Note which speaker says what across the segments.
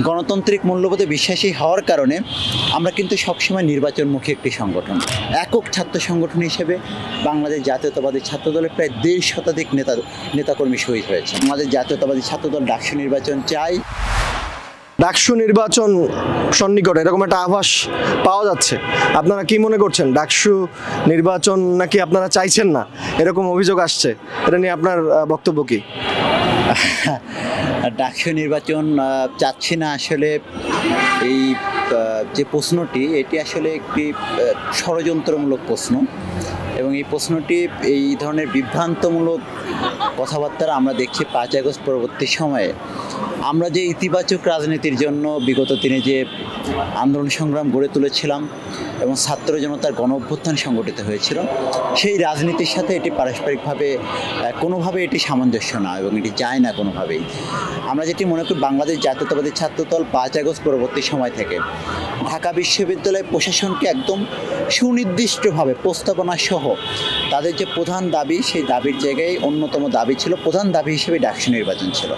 Speaker 1: গণতান্ত্রিক মূল্যবোধে বিশ্বাসী হওয়ার কারণে আমরা কিন্তু সবসময় নির্বাচনমুখী একটি সংগঠন। একক ছাত্র সংগঠন হিসেবে বাংলাদেশ জাতীয়তাবাদী ছাত্রদলের প্রায় 1.5 শতাধিক নেতাকর্মী শহীদ হয়েছে। আমাদের জাতীয়তাবাদী ছাত্রদল ডাকসু নির্বাচন চাই।
Speaker 2: ডাকসু নির্বাচন সন্নিকটে এরকম একটা আভাস পাওয়া যাচ্ছে। আপনারা কি মনে করছেন, ডাকসু নির্বাচন নাকি আপনারা চাইছেন না, এরকম অভিযোগ আসছে, এটা নিয়ে আপনার বক্তব্য কি?
Speaker 1: ডাকসু নির্বাচন চাচ্ছি না, আসলে এই যে প্রশ্নটি এটি আসলে একটি ষড়যন্ত্রমূলক প্রশ্ন, এবং এই প্রশ্নটি এই ধরনের বিভ্রান্তমূলক কথাবার্তা আমরা দেখছি 5 আগস্ট পরবর্তী সময়ে। আমরা যে ইতিবাচক রাজনীতির জন্য বিগত দিনে যে আন্দোলন সংগ্রাম গড়ে তুলেছিলাম এবং ছাত্র জনতার গণ অভ্যুত্থান সংগঠিত হয়েছিল, সেই রাজনীতির সাথে এটি পারস্পরিকভাবে কোনোভাবে এটি সামঞ্জস্য না এবং এটি যায় না কোনোভাবেই। আমরা যেটি মনে করি, বাংলাদেশ জাতীয়তাবাদী ছাত্রদল 5 আগস্ট পরবর্তী সময় থেকে ঢাকা বিশ্ববিদ্যালয় প্রশাসনকে একদম সুনির্দিষ্টভাবে প্রস্তাবনা সহ তাদের যে প্রধান দাবি, সেই দাবির জায়গায় অন্যতম দাবি ছিল, প্রধান দাবি হিসেবে ডাকসু নির্বাচন ছিল।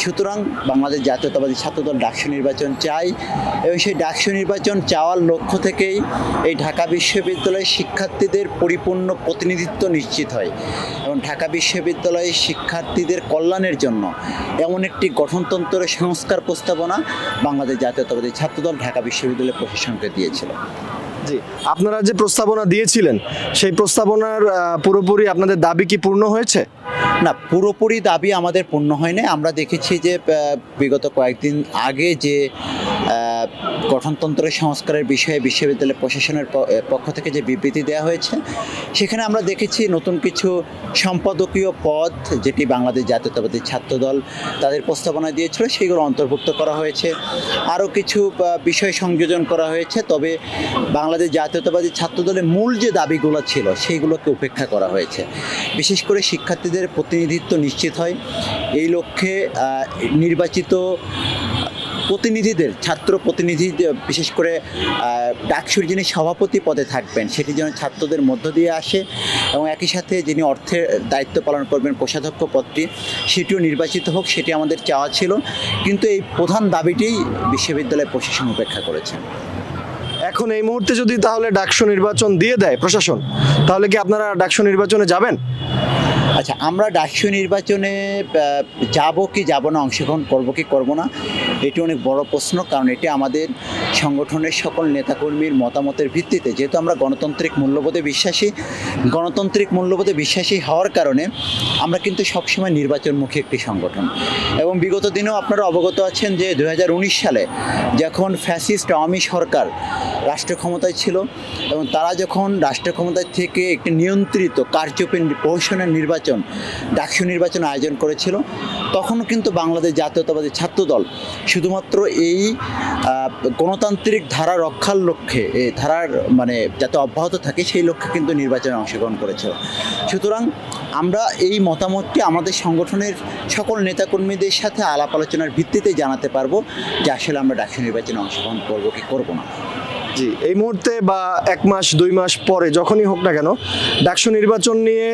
Speaker 1: সুতরাং বাংলাদেশ জাতীয়তাবাদী ছাত্রদল ডাকসু নির্বাচন চাই, এবং সেই ডাকসু নির্বাচন চাওয়ার লক্ষ্য থেকেই এই ঢাকা বিশ্ববিদ্যালয়ের শিক্ষার্থীদের পরিপূর্ণ প্রতিনিধিত্ব নিশ্চিত হয়, এবং ঢাকা বিশ্ববিদ্যালয়ের শিক্ষার্থীদের কল্যাণের জন্য এমন একটি গঠনতন্ত্রের সংস্কার প্রস্তাবনা বাংলাদেশ জাতীয়তাবাদী ছাত্রদল ঢাকা বিশ্ববিদ্যালয় প্রশাসনকে দিয়েছিল।
Speaker 2: জি, আপনারা যে প্রস্তাবনা দিয়েছিলেন, সেই প্রস্তাবনার পুরোপুরি আপনাদের দাবি কি পূর্ণ হয়েছে?
Speaker 1: না, পুরোপুরি দাবি আমাদের পূর্ণ হয়নি। আমরা দেখেছি যে বিগত কয়েকদিন আগে যে গঠনতন্ত্রের সংস্কারের বিষয়ে বিশ্ববিদ্যালয় প্রশাসনের পক্ষ থেকে যে বিবৃতি দেওয়া হয়েছে, সেখানে আমরা দেখেছি নতুন কিছু সম্পাদকীয় পদ, যেটি বাংলাদেশ জাতীয়তাবাদী ছাত্রদল তাদের প্রস্তাবনা দিয়েছিল, সেগুলো অন্তর্ভুক্ত করা হয়েছে। আরও কিছু বিষয় সংযোজন করা হয়েছে, তবে বাংলাদেশ জাতীয়তাবাদী ছাত্রদলের মূল যে দাবিগুলো ছিল সেইগুলোকে উপেক্ষা করা হয়েছে। বিশেষ করে শিক্ষার্থীদের প্রতিনিধিত্ব নিশ্চিত হয়, এই লক্ষ্যে নির্বাচিত প্রতিনিধিদের, ছাত্র প্রতিনিধি, বিশেষ করে ডাকসুর যিনি সভাপতি পদে থাকবেন, সেটি যেন ছাত্রদের মধ্য দিয়ে আসে, এবং একই সাথে যিনি অর্থের দায়িত্ব পালন করবেন কোষাধ্যক্ষ পদটি, সেটিও নির্বাচিত হোক, সেটি আমাদের চাওয়া ছিল। কিন্তু এই প্রধান দাবিটি বিশ্ববিদ্যালয় প্রশাসন উপেক্ষা করেছে।
Speaker 2: এখন এই মুহূর্তে যদি তাহলে ডাকসু নির্বাচন দিয়ে দেয় প্রশাসন, তাহলে কি আপনারা ডাকসু নির্বাচনে যাবেন?
Speaker 1: আচ্ছা, আমরা ডাকসু নির্বাচনে যাব কি যাব না, অংশগ্রহণ করব কি করব না, এটি অনেক বড় প্রশ্ন। কারণ এটি আমাদের সংগঠনের সকল নেতাকর্মীর মতামতের ভিত্তিতে, যেহেতু আমরা গণতান্ত্রিক মূল্যবোধে বিশ্বাসী, গণতান্ত্রিক মূল্যবোধে বিশ্বাসী হওয়ার কারণে আমরা কিন্তু সবসময় নির্বাচনমুখী একটি সংগঠন। এবং বিগত দিনেও আপনারা অবগত আছেন যে 2019 সালে যখন ফ্যাসিস্ট আওয়ামী সরকার রাষ্ট্র ক্ষমতায় ছিল, এবং তারা যখন রাষ্ট্র ক্ষমতায় থেকে একটি নিয়ন্ত্রিত কারচুপি প্রহসনের নির্বাচন, ডাকসু নির্বাচন আয়োজন করেছিল, তখনও কিন্তু বাংলাদেশ জাতীয়তাবাদী ছাত্রদল শুধুমাত্র এই গণতান্ত্রিক ধারা রক্ষার লক্ষ্যে, এই ধারার যাতে অব্যাহত থাকে সেই লক্ষ্যে কিন্তু নির্বাচনে অংশগ্রহণ করেছিল। সুতরাং আমরা এই মতামতটি আমাদের সংগঠনের সকল নেতাকর্মীদের সাথে আলাপ আলোচনার ভিত্তিতে জানাতে পারবো যে আসলে আমরা ডাকসু নির্বাচনে অংশগ্রহণ করব কি করব না।
Speaker 2: জি, এই মুহূর্তে বা 1 মাস 2 মাস পরে যখনই হোক না কেন, ডাকসু নির্বাচন নিয়ে,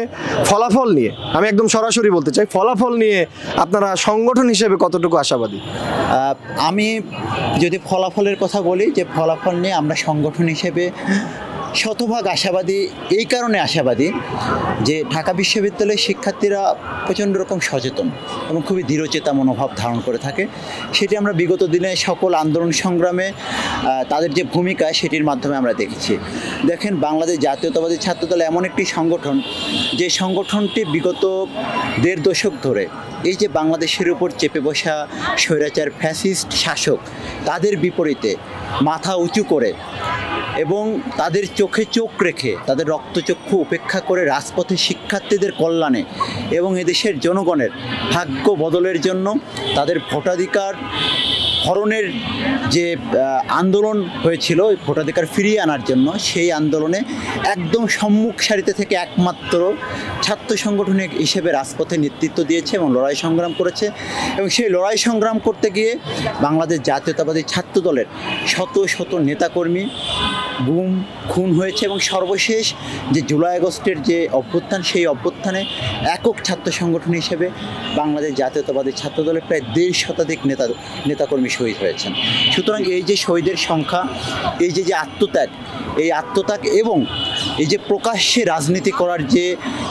Speaker 2: ফলাফল নিয়ে, আমি একদম সরাসরি বলতে চাই, ফলাফল নিয়ে আপনারা সংগঠন হিসেবে কতটুকু আশাবাদী?
Speaker 1: আমি যদি ফলাফলের কথা বলি, যে ফলাফল নিয়ে আমরা সংগঠন হিসেবে শতভাগ আশাবাদী। এই কারণে আশাবাদী যে ঢাকা বিশ্ববিদ্যালয়ের শিক্ষার্থীরা প্রচণ্ড রকম সচেতন এবং খুবই দৃঢ়চেতা মনোভাব ধারণ করে থাকে। সেটি আমরা বিগত দিনে সকল আন্দোলন সংগ্রামে তাদের যে ভূমিকা, সেটির মাধ্যমে আমরা দেখেছি। দেখেন, বাংলাদেশ জাতীয়তাবাদী ছাত্রদল এমন একটি সংগঠন, যে সংগঠনটি বিগত 1.5 দশক ধরে এই যে বাংলাদেশের উপর চেপে বসা স্বৈরাচার ফ্যাসিস্ট শাসক, তাদের বিপরীতে মাথা উঁচু করে এবং তাদের চোখে চোখ রেখে, তাদের রক্তচক্ষু উপেক্ষা করে রাজপথে শিক্ষার্থীদের কল্যাণে এবং এদেশের জনগণের ভাগ্য বদলের জন্য, তাদের ভোটাধিকার হরণের যে আন্দোলন হয়েছিল, ভোটাধিকার ফিরিয়ে আনার জন্য, সেই আন্দোলনে একদম সম্মুখ সারিতে থেকে একমাত্র ছাত্র সংগঠন হিসেবে রাজপথে নেতৃত্ব দিয়েছে এবং লড়াই সংগ্রাম করেছে। এবং সেই লড়াই সংগ্রাম করতে গিয়ে বাংলাদেশ জাতীয়তাবাদী ছাত্রদলের শত শত নেতাকর্মী গুম খুন হয়েছে এবং সর্বশেষ যে জুলাই আগস্টের যে অভ্যুত্থান, সেই অভ্যুত্থানে একক ছাত্র সংগঠন হিসেবে বাংলাদেশ জাতীয়তাবাদী ছাত্রদলের প্রায় 1.5 শতাধিক নেতাকর্মী শহীদ হয়েছেন। সুতরাং এই যে শহীদের সংখ্যা, এই যে আত্মত্যাগ এবং এই যে প্রকাশ্যে রাজনীতি করার যে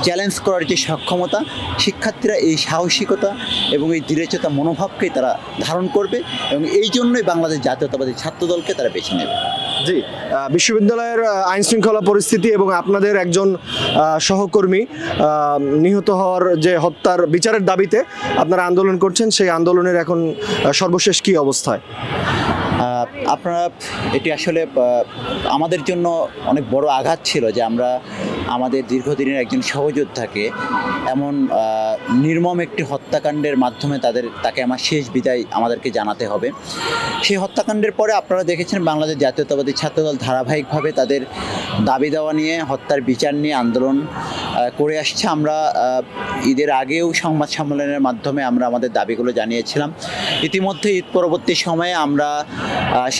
Speaker 1: চ্যালেঞ্জ করার যে সক্ষমতা, শিক্ষার্থীরা এই সাহসিকতা এবং এই দৃঢ়চেতা মনোভাবকেই তারা ধারণ করবে এবং এই জন্যই বাংলাদেশ জাতীয়তাবাদী ছাত্রদলকে তারা বেছে নেবে।
Speaker 2: জি, বিশ্ববিদ্যালয়ের আইন শৃঙ্খলা পরিস্থিতি এবং আপনাদের একজন সহকর্মী নিহত হওয়ার যে হত্যার বিচারের দাবিতে আপনারা আন্দোলন করছেন, সেই আন্দোলনের এখন সর্বশেষ কি অবস্থায়?
Speaker 1: আপনারা এটি আসলে আমাদের জন্য অনেক বড় আঘাত ছিল যে আমরা আমাদের দীর্ঘদিনের একজন সহযোদ্ধাকে এমন নির্মম একটি হত্যাকাণ্ডের মাধ্যমে তাকে আমার শেষ বিদায় আমাদেরকে জানাতে হবে। সেই হত্যাকাণ্ডের পরে আপনারা দেখেছেন বাংলাদেশ জাতীয়তাবাদী ছাত্রদল ধারাবাহিকভাবে তাদের দাবি দেওয়া নিয়ে, হত্যার বিচার নিয়ে আন্দোলন করে আসছে। আমরা ঈদের আগেও সংবাদ সম্মেলনের মাধ্যমে আমরা আমাদের দাবিগুলো জানিয়েছিলাম। ইতিমধ্যে ঈদ পরবর্তী সময়ে আমরা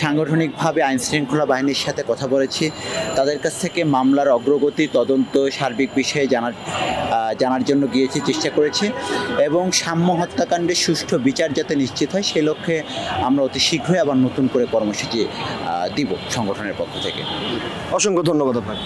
Speaker 1: সাংগঠনিকভাবে আইনশৃঙ্খলা বাহিনীর সাথে কথা বলেছি। তাদের কাছ থেকে মামলার অগ্রগতি, তদন্ত, সার্বিক বিষয়ে জানার জন্য গিয়েছি, চেষ্টা করেছি এবং সাম্য হত্যাকাণ্ডের সুষ্ঠু বিচার যাতে নিশ্চিত হয় সেই লক্ষ্যে আমরা অতি শীঘ্রই আবার নতুন করে কর্মসূচি দিব সংগঠনের পক্ষ থেকে।
Speaker 2: অসংখ্য ধন্যবাদ আপনাকে।